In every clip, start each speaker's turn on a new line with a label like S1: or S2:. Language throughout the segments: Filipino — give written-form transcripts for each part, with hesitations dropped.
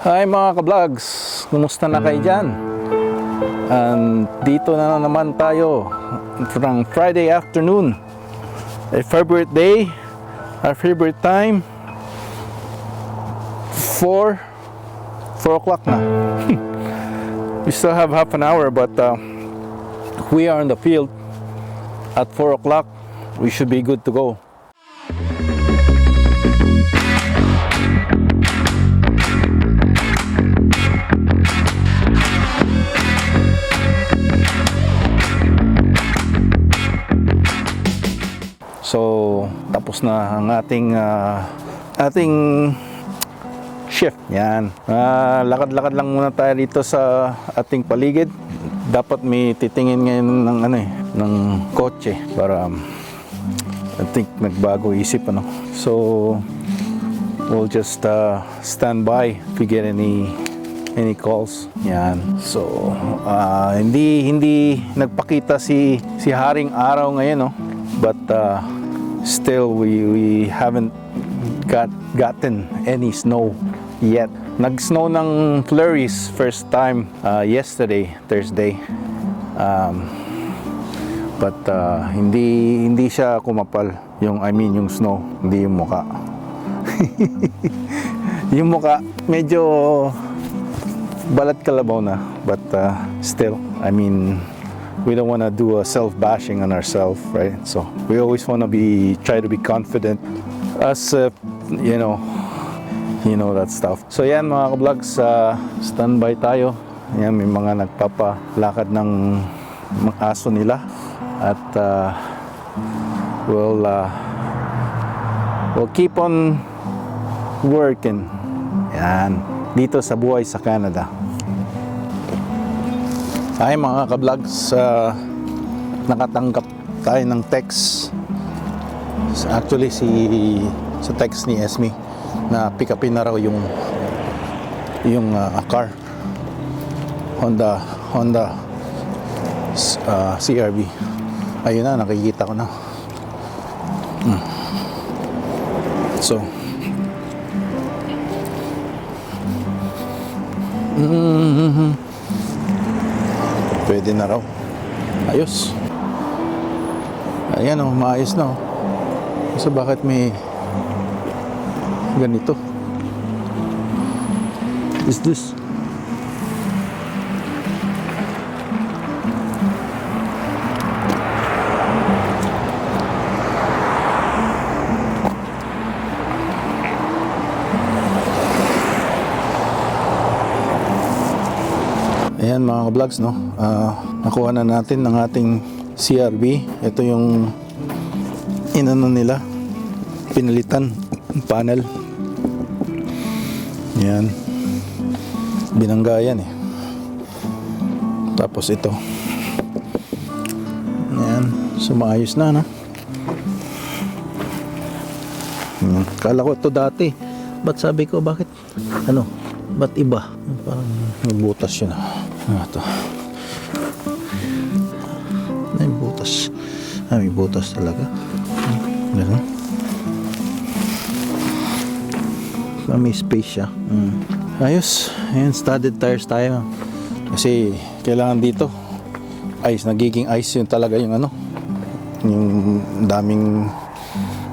S1: Hi mga ka-vlogs! Kumusta na kayo dyan? And dito na naman tayo from Friday afternoon. A favorite day, our favorite time, 4 o'clock na. We still have half an hour, but we are in the field at 4 o'clock. We should be good to go. So, tapos na ang ating shift. Yan. Lakad-lakad lang muna tayo dito sa ating paligid. Dapat may titingin ngayon ng kotse para I think nagbago isip So, we'll just stand by if we get any calls. Yan. So, hindi nagpakita si Haring Araw ngayon, but still we haven't gotten any snow yet. Nag-snow ng flurries first time yesterday, Thursday. But hindi siya kumapal. Yung snow, hindi yung muka. Yung muka medyo balat kalabaw na, but still, we don't want to do a self-bashing on ourselves, right? So we always want to try to be confident as you know that stuff. So yan mga ka-vlogs, standby tayo. Yan, may mga nagpapalakad ng mga aso nila at we'll keep on working. Yan, dito sa buhay sa Canada. Ay mga ka-vlogs, nakatanggap tayo ng text. Actually sa text ni Esme na pick upin na raw yung car, Honda CRV. Ayun na, nakikita ko na. So pwede na raw. Ayos. Ayan maayos na So bakit may ganito? Is this? Ayan mga ka-vlogs, nakuha na natin ng ating CRV. Ito yung nila, pinalitan yung panel. Yan, binangga yan Tapos ito, yan, sumaayos na Kala ko ito dati, ba't sabi ko bakit ba't iba, parang may butas yun ito may butas, may butas talaga. Ganun. May space siya. Ayos. Ayan, studded tires tayo. Kasi kailangan dito ice, nagiging ice yun talaga yung yung daming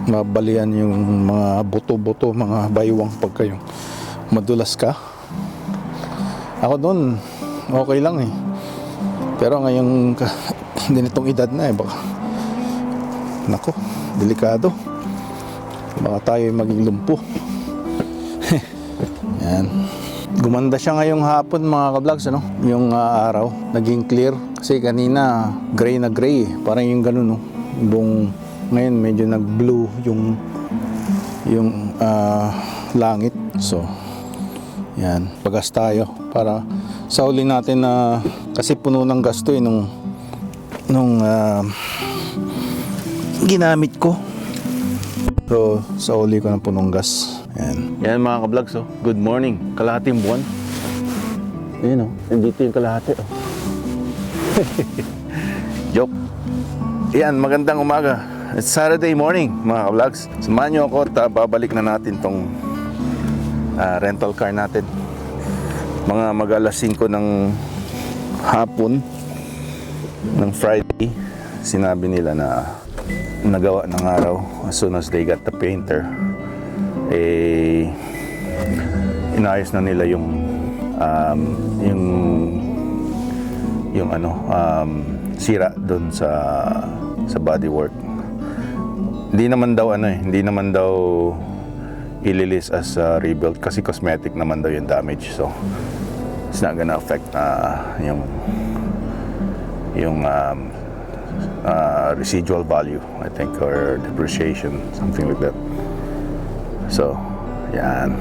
S1: mabalian yung mga buto-buto, mga baywang pagka yung madulas ka. Ako doon okay lang pero ngayong ganitong edad na baka nako, delikado, baka tayo maging lumpo. Yan, gumanda siya ngayong hapon mga ka-vlogs, yung araw naging clear kasi kanina gray na gray, parang yung ganun buong ngayon medyo nag blue yung langit. So yan, pagas tayo para sa uli natin kasi puno ng gasto nung ginamit ko. So sa uli ko ng punong gas. Yan mga ka-vlogs, good morning. Kalahating buwan. Ayan nandito yung kalahati Joke. Yan, magandang umaga. It's Saturday morning mga ka-vlogs. Samahan nyo ako at babalik na natin tong rental car natin. mga mag-alas 5 ng hapon ng Friday, sinabi nila na nagawa ng araw. As soon as they got the painter, inayos na nila yung sira doon sa bodywork. Hindi naman daw ililis as rebuild kasi cosmetic naman daw yung damage, so it's not gonna affect yung residual value, I think, or depreciation, something like that. So yan.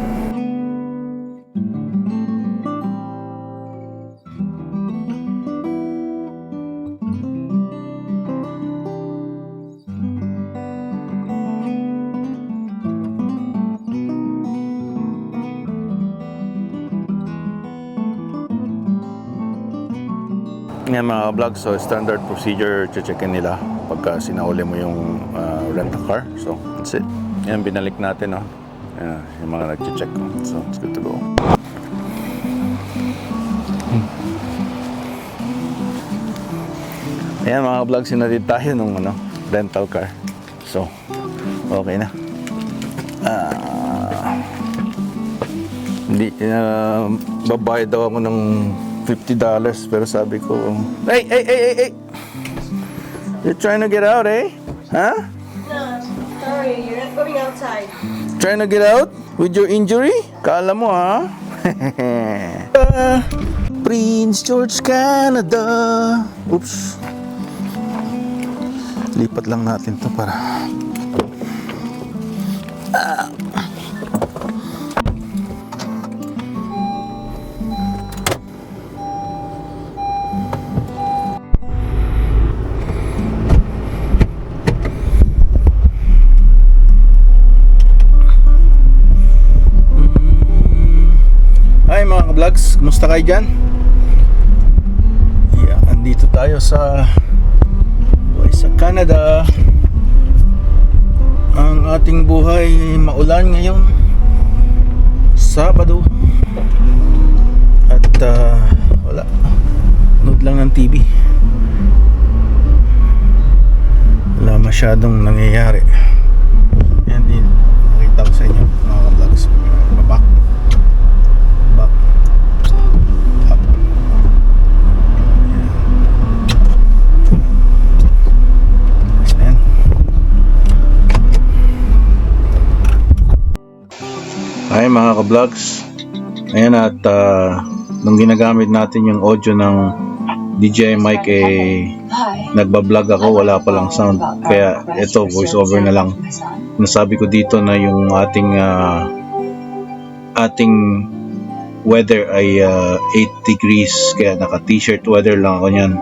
S1: Yan mga vlog, so standard procedure, checkin nila pagka sinauli mo yung rental car. So that's it. Yan, binalik natin, no? Yan, yung mga nag-check ko. So it's good to go. Ayan mga vlog, sinatid tayo nung rental car. So okay na. Hindi, babayad daw ako ng $50, pero sabi ko, hey! You're trying to get out, eh? Huh?
S2: No, sorry, you're not going outside.
S1: Trying to get out with your injury? Kala mo, ha? Prince George, Canada. Oops. Lipat lang natin to para... Hi mga ka-vlogs, kumusta kayo dyan? Yeah, andito tayo sa Canada. Ang ating buhay maulan ngayon, Sabado. At wala, nood lang ng TV. Wala masyadong nangyayari. Yan din, nakita ko sa inyo mga ka-vlogs. Babak up. Ayan. Hi mga ka-vlogs. Ayan, at nung ginagamit natin yung audio ng DJI mic, nagbablog ako, wala palang sound, kaya ito voice over na lang. Nasabi ko dito na yung ating weather ay 8 degrees, kaya naka t-shirt weather lang ako nyan.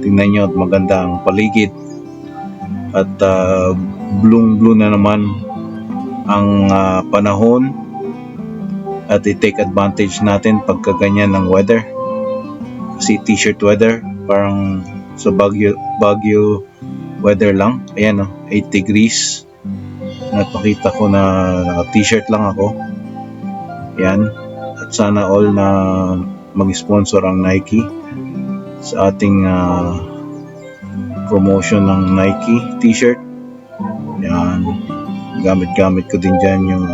S1: Tingnan nyo, maganda ang paligid at blue na naman ang panahon, at i-take advantage natin pagka ganyan ng weather, kasi t-shirt weather, parang sa Baguio weather lang. Ayan, 8 degrees. Napakita ko na naka t-shirt lang ako. Ayan, at sana all na mag-sponsor ang Nike sa ating promotion ng Nike t-shirt. Ayan, gamit ko din dyan yung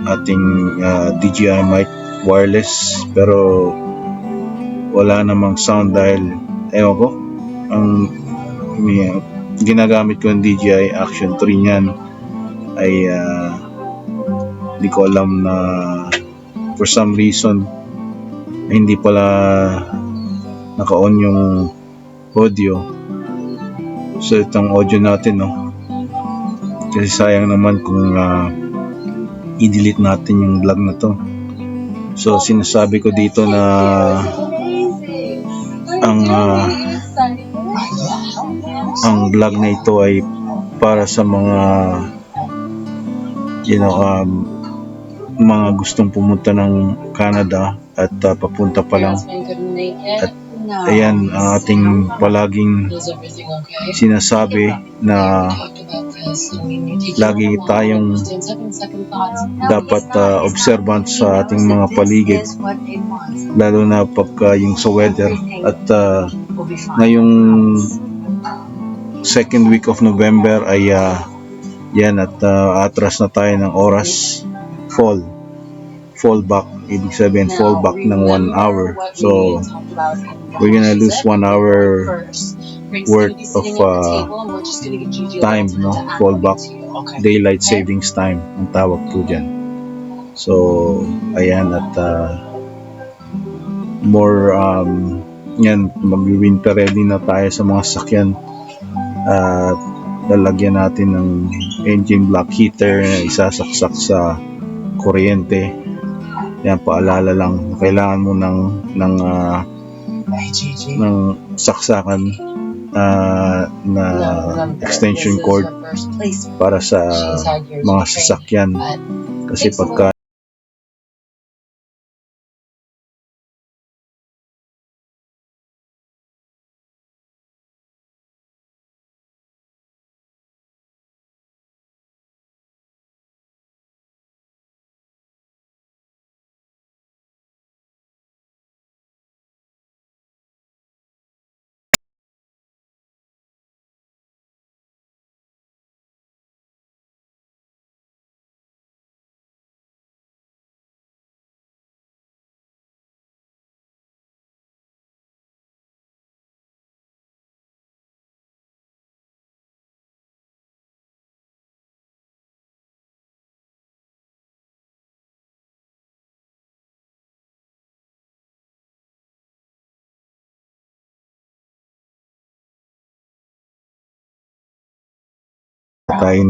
S1: ating DJI mic wireless, pero wala namang sound dahil ewan ko, ang ginagamit ko yung DJI Action 3 niyan ay hindi ko alam na for some reason hindi pala naka-on yung audio. So itong audio natin, kasi sayang naman kung i-delete natin yung vlog na to. So sinasabi ko dito na ang vlog na ito ay para sa mga mga gustong pumunta ng Canada at papunta pa lang, at ayan ang ating palaging sinasabi na lagi tayong dapat observant sa ating mga paligid, lalo na pagka yung sa weather. At ngayong second week of November ay yan, at atras na tayo ng oras. Fall back, ibig sabihin fall back ng 1 hour. So we're gonna lose 1 hour worth of time, no? Fall back, daylight savings time ang tawag ko dyan. So ayan, at more yan, mag-winter ready na tayo sa mga sakyan. At lalagyan natin ng engine block heater na isasaksak sa kuryente. Yan, paalala lang, kailangan mo ng saksakan na extension cord para sa mga sasakyan, kasi pagka tayo